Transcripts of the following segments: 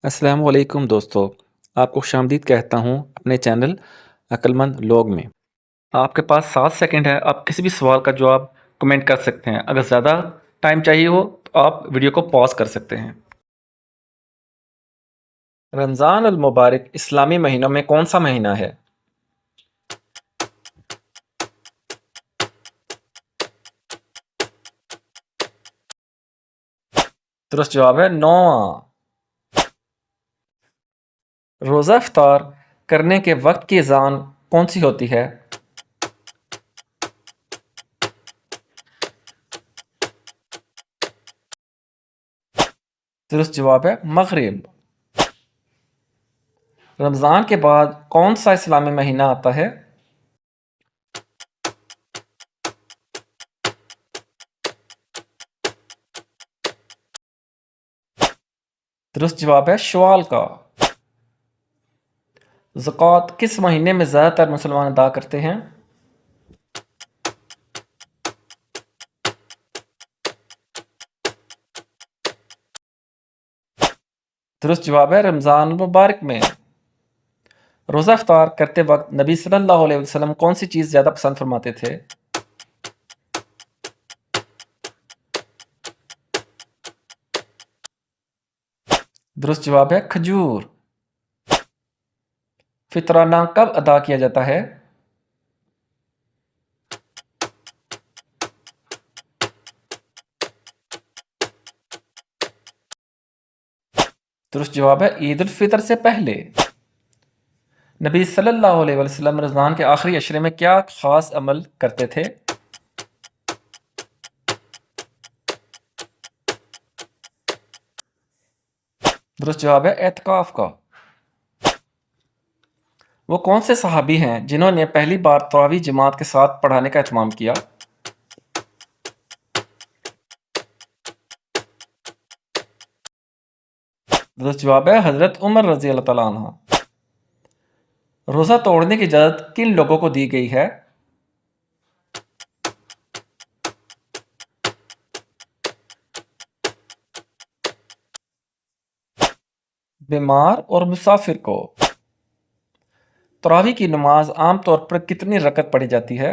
السلام علیکم دوستو، آپ کو خوش آمدید کہتا ہوں اپنے چینل عقل مند لوگ میں۔ آپ کے پاس 7 سیکنڈ ہے، آپ کسی بھی سوال کا جواب کمنٹ کر سکتے ہیں۔ اگر زیادہ ٹائم چاہیے ہو تو آپ ویڈیو کو پاز کر سکتے ہیں۔ رمضان المبارک اسلامی مہینوں میں کون سا مہینہ ہے؟ درست جواب ہے 9واں۔ روزہ افطار کرنے کے وقت کی اذان کون سی ہوتی ہے؟ درست جواب ہے مغرب۔ رمضان کے بعد کون سا اسلامی مہینہ آتا ہے؟ درست جواب ہے شوال کا۔ زکوٰۃ کس مہینے میں زیادہ تر مسلمان ادا کرتے ہیں؟ درست جواب ہے رمضان المبارک میں۔ روزہ افطار کرتے وقت نبی صلی اللہ علیہ وسلم کون سی چیز زیادہ پسند فرماتے تھے؟ درست جواب ہے کھجور۔ فطرانہ کب ادا کیا جاتا ہے؟ درست جواب ہے عید الفطر سے پہلے۔ نبی صلی اللہ علیہ وسلم رمضان کے آخری عشرے میں کیا خاص عمل کرتے تھے؟ درست جواب ہے اعتکاف کا۔ وہ کون سے صحابی ہیں جنہوں نے پہلی بار تراویح جماعت کے ساتھ پڑھانے کا اہتمام کیا؟ درست جواب ہے حضرت عمر رضی اللہ تعالیٰ عنہ۔ روزہ توڑنے کی اجازت کن لوگوں کو دی گئی ہے؟ بیمار اور مسافر کو۔ تراویح کی نماز عام طور پر کتنی رکعت پڑھی جاتی ہے؟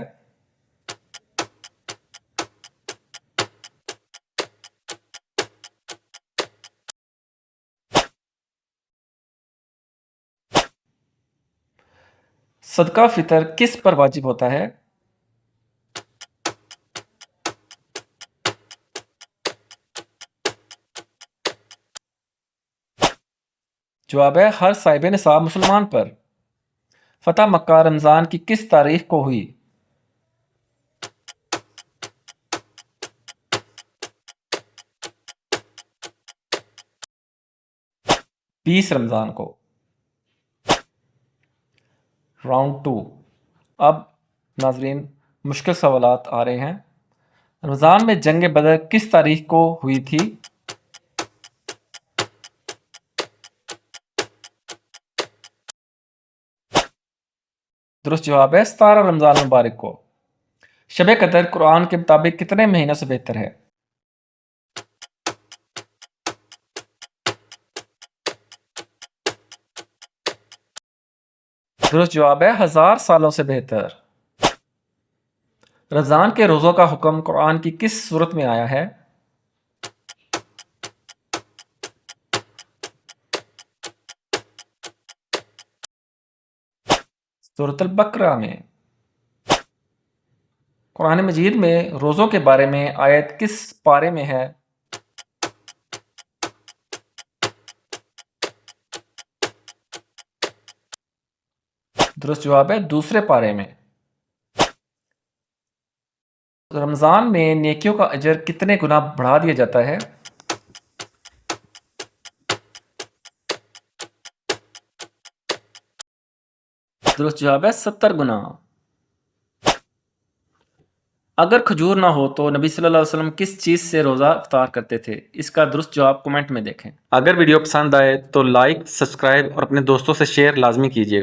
صدقہ فطر کس پر واجب ہوتا ہے؟ جواب ہے ہر صاحب نصاب مسلمان پر۔ فتح مکہ رمضان کی کس تاریخ کو ہوئی؟ رمضان کو۔ راؤنڈ 2۔ اب ناظرین مشکل سوالات آ رہے ہیں۔ رمضان میں جنگ بدر کس تاریخ کو ہوئی تھی؟ درست جواب ہے 17 رمضان مبارک کو۔ شب قدر قرآن کے مطابق کتنے مہینوں سے بہتر ہے؟ درست جواب ہے 1000 سالوں سے بہتر۔ رمضان کے روزوں کا حکم قرآن کی کس صورت میں آیا ہے؟ سورۃ البقرہ میں۔ قرآن مجید میں روزوں کے بارے میں آیت کس پارے میں ہے؟ درست جواب ہے دوسرے پارے میں۔ رمضان میں نیکیوں کا اجر کتنے گنا بڑھا دیا جاتا ہے؟ درست جواب ہے 70 گنا۔ اگر کھجور نہ ہو تو نبی صلی اللہ علیہ وسلم کس چیز سے روزہ افطار کرتے تھے؟ اس کا درست جواب کمنٹ میں دیکھیں۔ اگر ویڈیو پسند آئے تو لائک، سبسکرائب اور اپنے دوستوں سے شیئر لازمی کیجیے گا۔